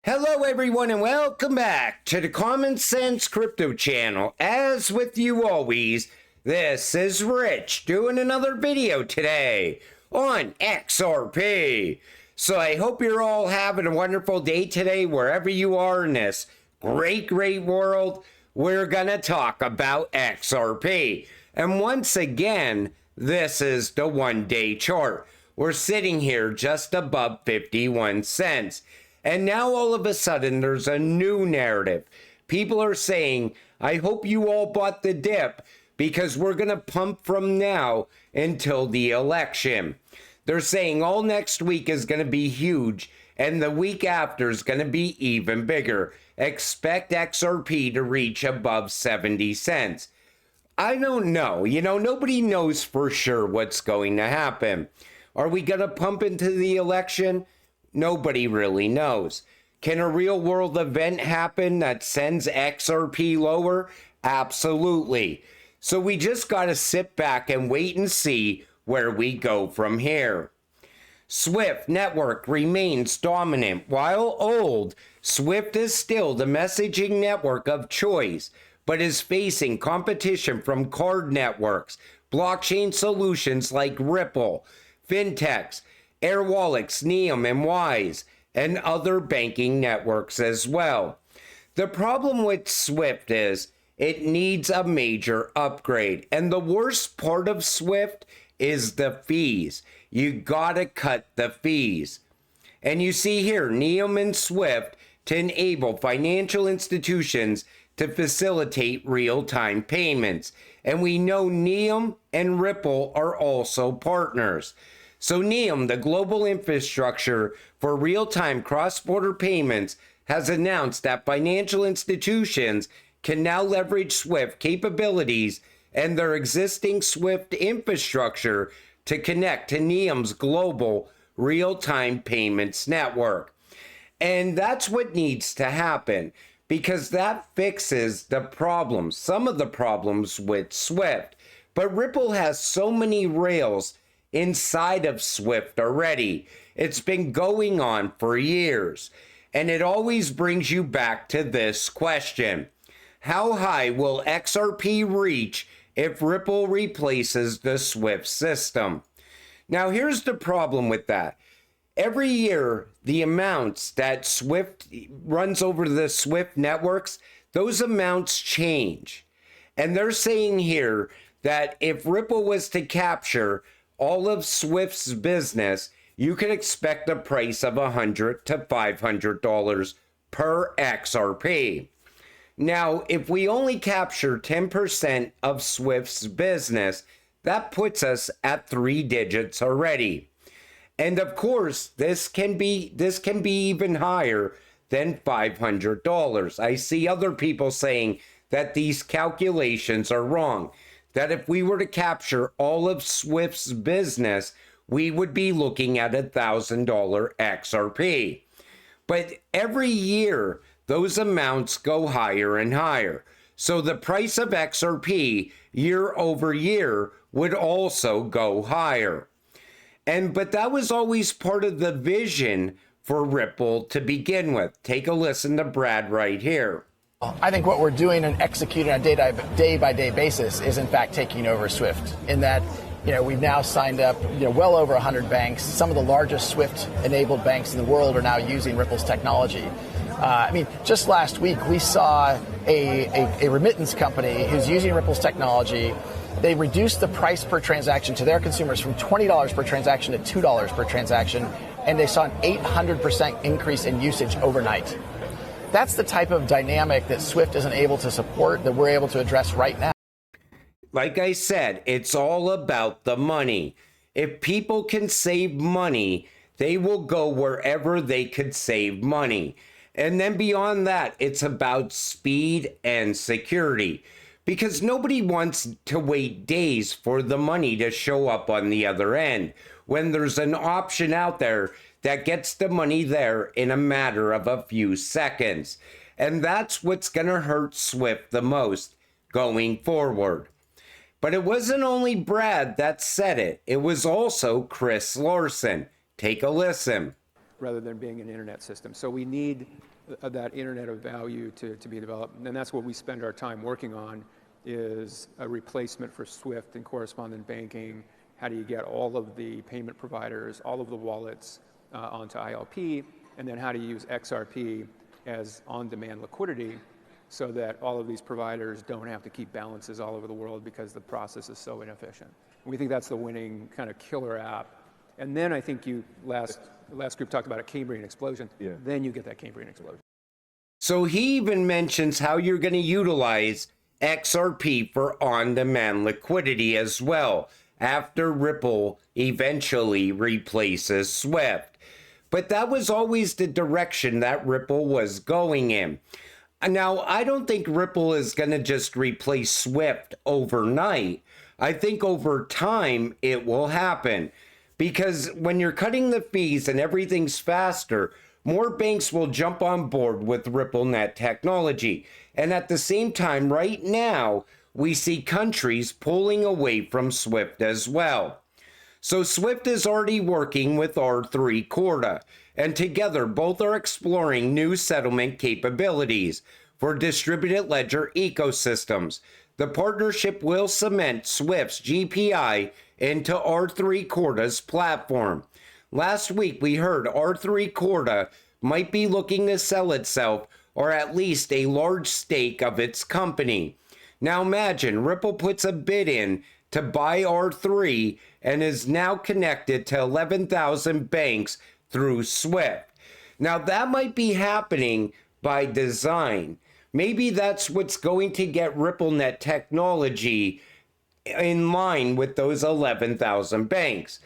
Hello everyone and welcome back to the Common Sense Crypto channel. As with you always, this is Rich doing another video today on XRP. So I hope you're all having a wonderful day today wherever you are in this great world. We're gonna talk about XRP. And once again, this is the 1-day chart. We're sitting here just above 51 cents. And now all of a sudden, there's a new narrative. People are saying, I hope you all bought the dip because we're going to pump from now until the election. They're saying all next week is going to be huge and the week after is going to be even bigger. Expect XRP to reach above 70 cents. I don't know. Nobody knows for sure what's going to happen. Are we going to pump into the election? Nobody really knows. Can a real world event happen that sends XRP lower? Absolutely. So we just got to sit back and wait and see where we go from here. Swift network remains dominant. While old, Swift is still the messaging network of choice, but is facing competition from card networks, blockchain solutions like Ripple, fintechs, Air Wallets, Neum, and Wise, and other banking networks as well. The problem with Swift is it needs a major upgrade. And the worst part of Swift is the fees. You gotta cut the fees. And you see here, Neum and Swift to enable financial institutions to facilitate real-time payments. And we know Neum and Ripple are also partners. So Neum, the global infrastructure for real-time cross-border payments, has announced that financial institutions can now leverage Swift capabilities and their existing Swift infrastructure to connect to Neum's global real-time payments network. And that's what needs to happen because that fixes the problems, some of the problems with Swift. But Ripple has so many rails inside of Swift already. It's been going on for years. And it always brings you back to this question. How high will XRP reach if Ripple replaces the Swift system? Now here's the problem with that. Every year, the amounts that Swift runs over the Swift networks, those amounts change. And they're saying here that if Ripple was to capture all of Swift's business, you can expect a price of $100 to $500 per XRP. Now, if we only capture 10% of Swift's business, that puts us at 3 digits already. And of course, this can be even higher than $500. I see other people saying that these calculations are wrong. That if we were to capture all of Swift's business, we would be looking at $1,000 XRP. But every year, those amounts go higher and higher. So the price of XRP year over year would also go higher. But that was always part of the vision for Ripple to begin with. Take a listen to Brad right here. I think what we're doing and executing on a day-by-day basis is, in fact, taking over Swift. In that, we've now signed up, well over 100 banks. Some of the largest Swift-enabled banks in the world are now using Ripple's technology. Just last week we saw a remittance company who's using Ripple's technology. They reduced the price per transaction to their consumers from $20 per transaction to $2 per transaction, and they saw an 800% increase in usage overnight. That's the type of dynamic that Swift isn't able to support that we're able to address right now. Like I said, it's all about the money. If people can save money, they will go wherever they could save money. And then beyond that, it's about speed and security. Because nobody wants to wait days for the money to show up on the other end when there's an option out there that gets the money there in a matter of a few seconds. And that's what's going to hurt Swift the most going forward. But it wasn't only Brad that said it. It was also Chris Larson. Take a listen. Rather than being an internet system. So we need that internet of value to be developed. And that's what we spend our time working on, is a replacement for SWIFT and correspondent banking. How do you get all of the payment providers, all of the wallets onto ILP? And then how do you use XRP as on-demand liquidity so that all of these providers don't have to keep balances all over the world because the process is so inefficient. We think that's the winning kind of killer app. And then I think last group talked about a Cambrian explosion. Yeah. Then you get that Cambrian explosion. So he even mentions how you're going to utilize XRP for on-demand liquidity as well, after Ripple eventually replaces SWIFT. But that was always the direction that Ripple was going in. Now, I don't think Ripple is going to just replace SWIFT overnight. I think over time it will happen, because when you're cutting the fees and everything's faster, more banks will jump on board with RippleNet technology. And at the same time, right now, we see countries pulling away from SWIFT as well. So SWIFT is already working with R3 Corda, and together both are exploring new settlement capabilities for distributed ledger ecosystems. The partnership will cement SWIFT's GPI into R3 Corda's platform. Last week we heard R3 Corda might be looking to sell itself, or at least a large stake of its company. Now imagine Ripple puts a bid in to buy R3 and is now connected to 11,000 banks through SWIFT. Now that might be happening by design. Maybe that's what's going to get RippleNet technology in line with those 11,000 banks.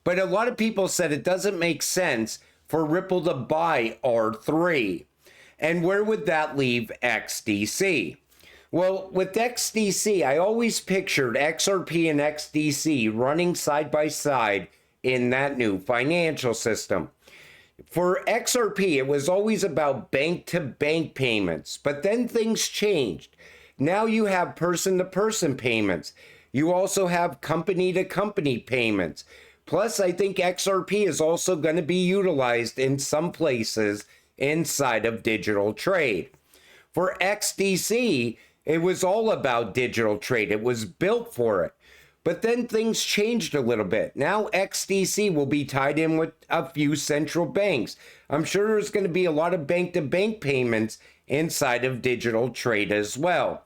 But a lot of people said it doesn't make sense for Ripple to buy R3. And where would that leave XDC? Well, with XDC, I always pictured XRP and XDC running side by side in that new financial system. For XRP, it was always about bank-to-bank payments, but then things changed. Now you have person-to-person payments. You also have company-to-company payments. Plus, I think XRP is also going to be utilized in some places inside of digital trade. For XDC, it was all about digital trade. It was built for it. But then things changed a little bit. Now XDC will be tied in with a few central banks. I'm sure there's going to be a lot of bank-to-bank payments inside of digital trade as well.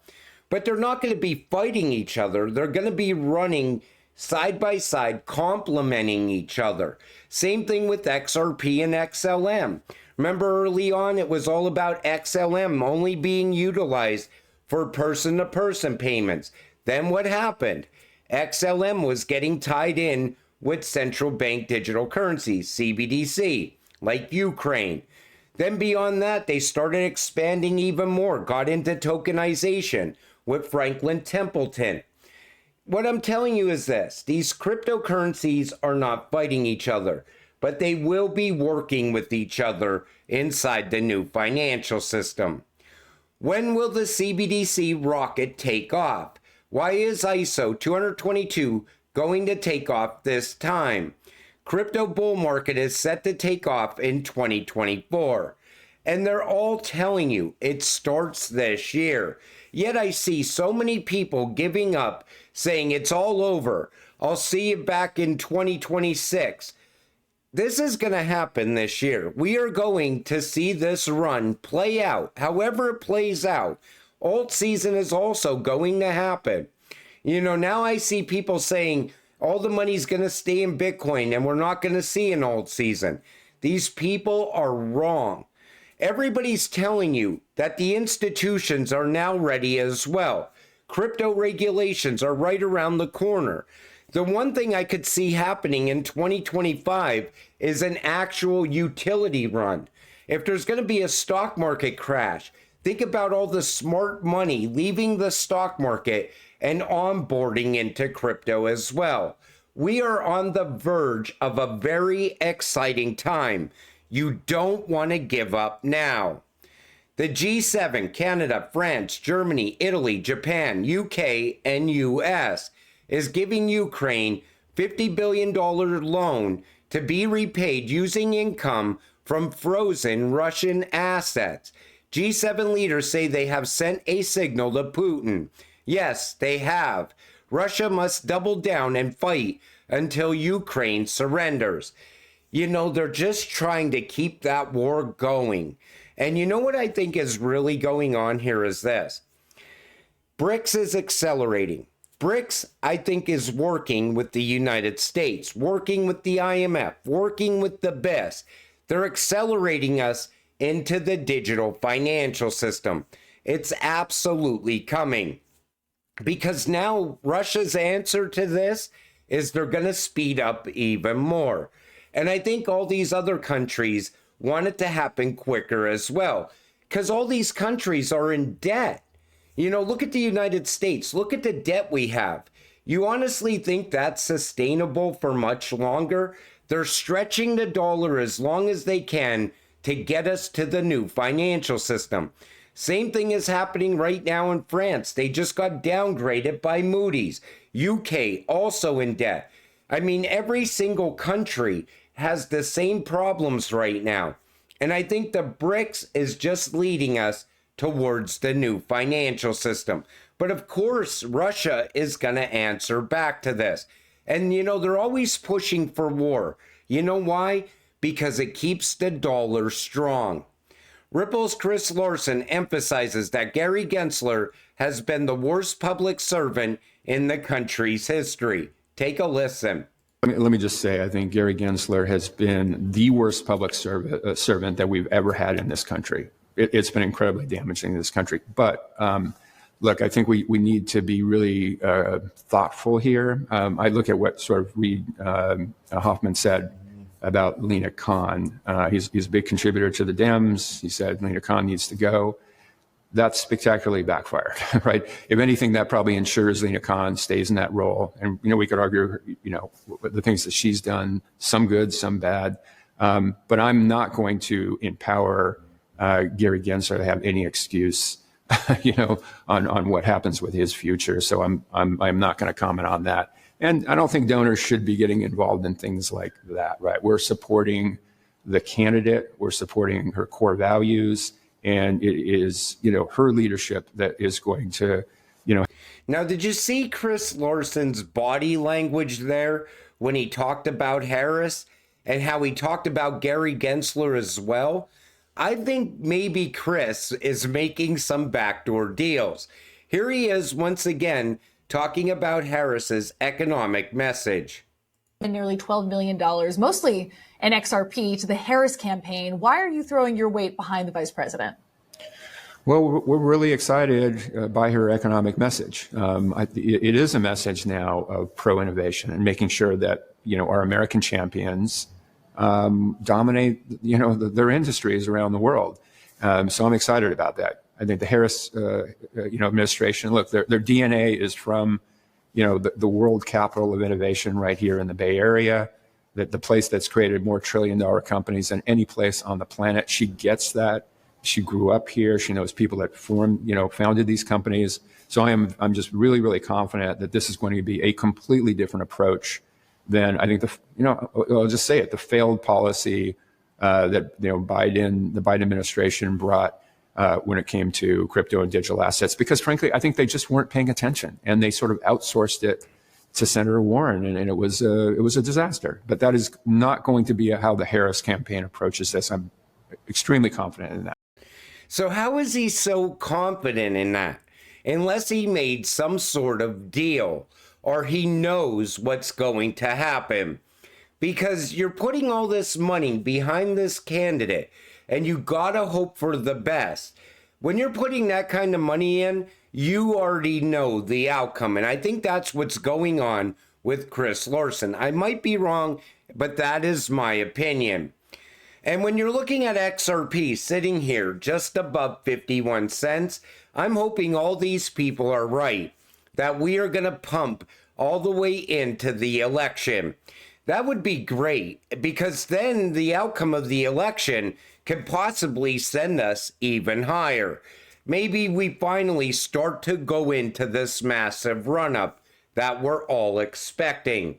But they're not going to be fighting each other. They're going to be running side by side, complementing each other. Same thing with XRP and XLM. Remember early on, it was all about XLM only being utilized for person-to-person payments. Then what happened? XLM was getting tied in with central bank digital currencies, CBDC, like Ukraine. Then beyond that, they started expanding even more, got into tokenization with Franklin Templeton. What I'm telling you is this: these cryptocurrencies are not fighting each other, but they will be working with each other inside the new financial system. When will the CBDC rocket take off? Why is ISO 222 going to take off this time? Crypto bull market is set to take off in 2024. And they're all telling you it starts this year. Yet I see so many people giving up, saying it's all over. I'll see you back in 2026. This is going to happen this year. We are going to see this run play out. However it plays out, alt season is also going to happen. You know, now I see people saying all the money's going to stay in Bitcoin and we're not going to see an alt season. These people are wrong. Everybody's telling you that the institutions are now ready as well. Crypto regulations are right around the corner. The one thing I could see happening in 2025 is an actual utility run. If there's going to be a stock market crash, think about all the smart money leaving the stock market and onboarding into crypto as well. We are on the verge of a very exciting time. You don't want to give up now. The G7, Canada, France, Germany, Italy, Japan, UK, and US is giving Ukraine $50 billion loan to be repaid using income from frozen Russian assets. G7 leaders say they have sent a signal to Putin. Yes, they have. Russia must double down and fight until Ukraine surrenders. You know, they're just trying to keep that war going. And you know what I think is really going on here is this. BRICS is accelerating. BRICS, I think, is working with the United States, working with the IMF, working with the BIS. They're accelerating us into the digital financial system. It's absolutely coming. Because now Russia's answer to this is they're going to speed up even more. And I think all these other countries want it to happen quicker as well. Because all these countries are in debt. You know, look at the United States. Look at the debt we have. You honestly think that's sustainable for much longer? They're stretching the dollar as long as they can to get us to the new financial system. Same thing is happening right now in France. They just got downgraded by Moody's. UK also in debt. I mean, every single country has the same problems right now. And I think the BRICS is just leading us towards the new financial system. But of course, Russia is going to answer back to this. And, you know, they're always pushing for war. You know why? Because it keeps the dollar strong. Ripple's Chris Larsen emphasizes that Gary Gensler has been the worst public servant in the country's history. Take a listen. Let me just say, I think Gary Gensler has been the worst public servant that we've ever had in this country. It's been incredibly damaging to this country. But look, I think we need to be really thoughtful here. I look at what sort of Reid Hoffman said about Lena Khan. He's a big contributor to the Dems. He said Lena Khan needs to go. That's spectacularly backfired, right? If anything, that probably ensures Lena Khan stays in that role. And, you know, we could argue, you know, the things that she's done, some good, some bad. But I'm not going to empower Gary Gensler to have any excuse, you know, on what happens with his future. So I'm not going to comment on that. And I don't think donors should be getting involved in things like that, right? We're supporting the candidate. We're supporting her core values. And it is, you know, her leadership that is going to, you know. Now, did you see Chris Larsen's body language there when he talked about Harris and how he talked about Gary Gensler as well? I think maybe Chris is making some backdoor deals. Here he is once again talking about Harris's economic message. Nearly $12 million, mostly an XRP, to the Harris campaign. Why are you throwing your weight behind the vice president? Well, we're really excited by her economic message. It is a message now of pro-innovation and making sure that, you know, our American champions dominate, you know, their industries around the world. So I'm excited about that. I think the Harris, you know, administration, look, their DNA is from, you know, the world capital of innovation right here in the Bay Area, that the place that's created more trillion-dollar companies than any place on the planet. She gets that. She grew up here. She knows people that founded these companies. So I'm just really, really confident that this is going to be a completely different approach than I think I'll just say it, the failed policy that, you know, the Biden administration brought when it came to crypto and digital assets, because frankly, I think they just weren't paying attention and they sort of outsourced it to Senator Warren, and it was a disaster. But that is not going to be how the Harris campaign approaches this. I'm extremely confident in that. So how is he so confident in that? Unless he made some sort of deal or he knows what's going to happen. Because you're putting all this money behind this candidate and you gotta hope for the best. When you're putting that kind of money in, you already know the outcome. And I think that's what's going on with Chris Larsen. I might be wrong, but that is my opinion. And when you're looking at XRP sitting here just above 51 cents, I'm hoping all these people are right, that we are going to pump all the way into the election. That would be great, because then the outcome of the election could possibly send us even higher. Maybe we finally start to go into this massive run-up that we're all expecting.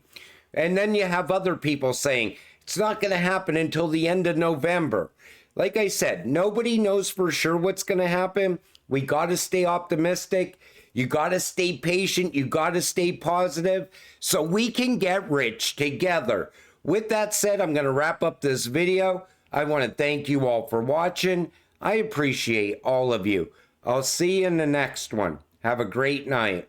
And then you have other people saying, It's not going to happen until the end of November. Like I said, nobody knows for sure what's going to happen. We got to stay optimistic. You got to stay patient. You got to stay positive so we can get rich together. With that said, I'm going to wrap up this video. I want to thank you all for watching. I appreciate all of you. I'll see you in the next one. Have a great night.